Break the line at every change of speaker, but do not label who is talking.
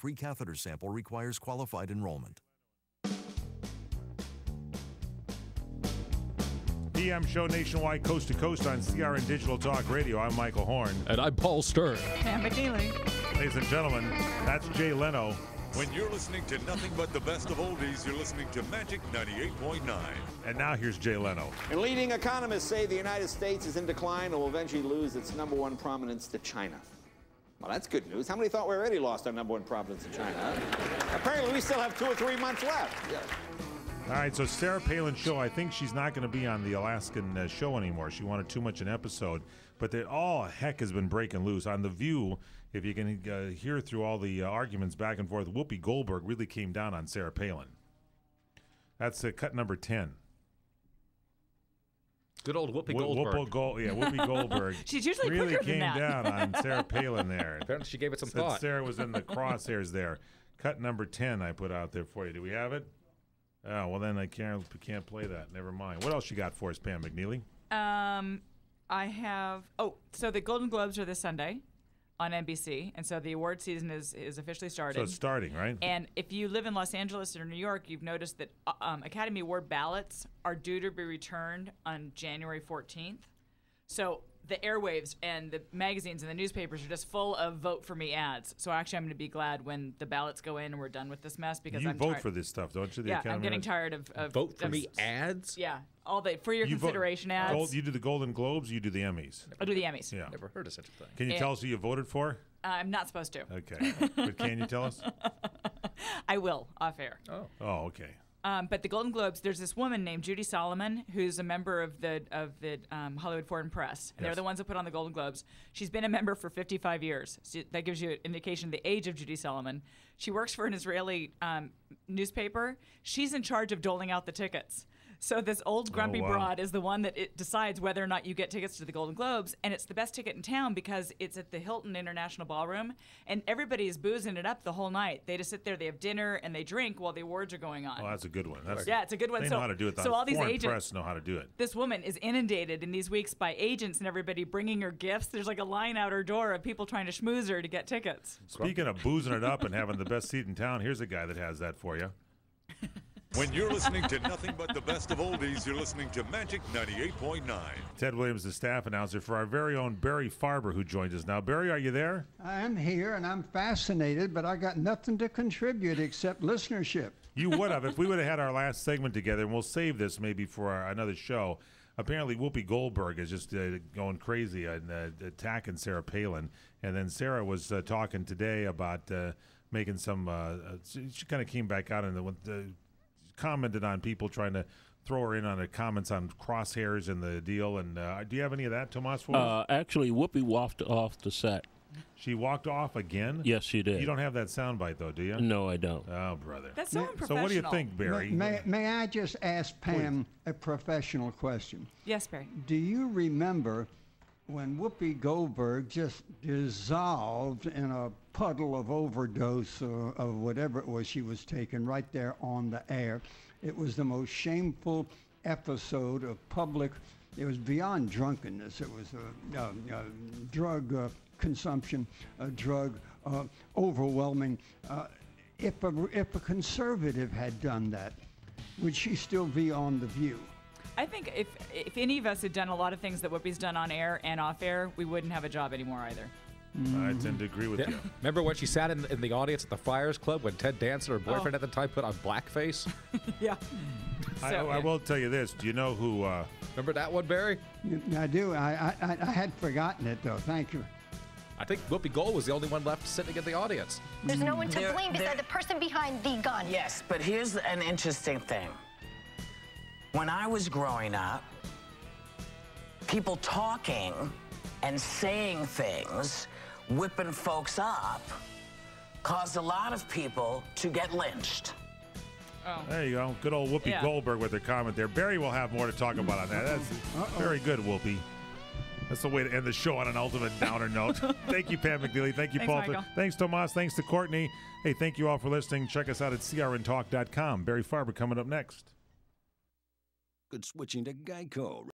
free catheter sample requires qualified enrollment.
PM show nationwide, coast to coast on CRN Digital Talk Radio. I'm Michael Horn.
And I'm Paul Stern.
Pam McNeely.
Ladies and gentlemen, that's Jay Leno.
When you're listening to nothing but the best of oldies, you're listening to Magic 98.9.
And now here's Jay Leno.
And leading economists say the United States is in decline and will eventually lose its #1 prominence to China. Well, that's good news. How many thought we already lost our #1 prominence to China? Apparently, we still have 2 or 3 months left. Yeah.
All right, so Sarah Palin's show, I think she's not going to be on the Alaskan show anymore. She wanted too much an episode. But all heck has been breaking loose. On The View, if you can hear through all the arguments back and forth, Whoopi Goldberg really came down on Sarah Palin. That's cut number 10.
Good old Whoopi Goldberg.
Whoopi Goldberg.
She's usually
really
quicker than
came
that.
down on Sarah Palin there.
Apparently she gave it some
Said
thought.
Sarah was in the crosshairs there. Cut number 10 I put out there for you. Do we have it? Oh, well, then I can't play that. Never mind. What else you got for us, Pam McNeely?
I have. So the Golden Globes are this Sunday on NBC, and so the award season is officially started.
So it's starting, right?
And if you live in Los Angeles or New York, you've noticed that Academy Award ballots are due to be returned on January 14th. So the airwaves and the magazines and the newspapers are just full of vote for me ads. So actually, I'm going to be glad when the ballots go in and we're done with this mess because
I'm vote for this stuff, don't you?
I'm getting tired of
vote for me ads.
Yeah, all the for your consideration ads.
You do the Golden Globes, you do the Emmys.
I do the Emmys.
Yeah,
never heard of such a thing.
Can you tell us who you voted for?
I'm not supposed to.
Okay, but can you tell us?
I will off air.
Oh, okay.
But the Golden Globes, there's this woman named Judy Solomon who's a member of the Hollywood Foreign Press. And They're the ones that put on the Golden Globes. She's been a member for 55 years. So that gives you an indication of the age of Judy Solomon. She works for an Israeli newspaper. She's in charge of doling out the tickets. So this old grumpy broad is the one that decides whether or not you get tickets to the Golden Globes, and it's the best ticket in town because it's at the Hilton International Ballroom, and everybody is boozing it up the whole night. They just sit there, they have dinner, and they drink while the awards are going on.
Oh, that's a good one.
It's a good one.
They know how to do it.
So all these
Foreign
agents,
press know how to do it.
This woman is inundated in these weeks by agents and everybody bringing her gifts. There's like a line out her door of people trying to schmooze her to get tickets.
Speaking of boozing it up and having the best seat in town, here's a guy that has that for you.
When you're listening to nothing but the best of oldies, you're listening to Magic 98.9.
Ted Williams, the staff announcer for our very own Barry Farber, who joins us now. Barry, are you there?
I'm here, and I'm fascinated, but I got nothing to contribute except listenership.
You would have if we would have had our last segment together, and we'll save this maybe for another show. Apparently, Whoopi Goldberg is just going crazy and attacking Sarah Palin. And then Sarah was talking today about making some she kind of came back out and commented on people trying to throw her in on the comments on crosshairs and the deal. And do you have any of that, Tomas?
Actually, Whoopi walked off the set.
She walked off again?
Yes, she did.
You don't have that soundbite, though, do you?
No, I don't.
Oh, brother.
That's so unprofessional.
So what do you think, Barry?
May I just ask Pam a professional question?
Yes, Barry.
Do you remember when Whoopi Goldberg just dissolved in a puddle of overdose of whatever it was she was taking right there on the air? It was the most shameful episode of public. It was beyond drunkenness. It was drug consumption, drug overwhelming. If a conservative had done that, would she still be on The View?
I think if any of us had done a lot of things that Whoopi's done on air and off air, we wouldn't have a job anymore either.
I tend to agree with you.
Remember when she sat in the audience at the Friars Club when Ted Danson, her boyfriend at the time, put on blackface?
Yeah.
I will tell you this. Do you know who...
Remember that one, Barry?
I do. I had forgotten it, though. Thank you.
I think Whoopi Gold was the only one left sitting in the audience.
There's no one to blame besides the person behind the gun.
Yes, but here's an interesting thing. When I was growing up, people talking and saying things, whipping folks up, caused a lot of people to get lynched.
Oh.
There you go. Good old Whoopi Goldberg with her comment there. Barry will have more to talk about on that. That's very good, Whoopi. That's the way to end the show on an ultimate downer note. Thank you, Pam McNeely. Thank you,
Thanks,
Paul.
Michael.
Thanks, Tomas. Thanks to Courtney. Hey, thank you all for listening. Check us out at crntalk.com. Barry Farber coming up next.
Good switching to Geico.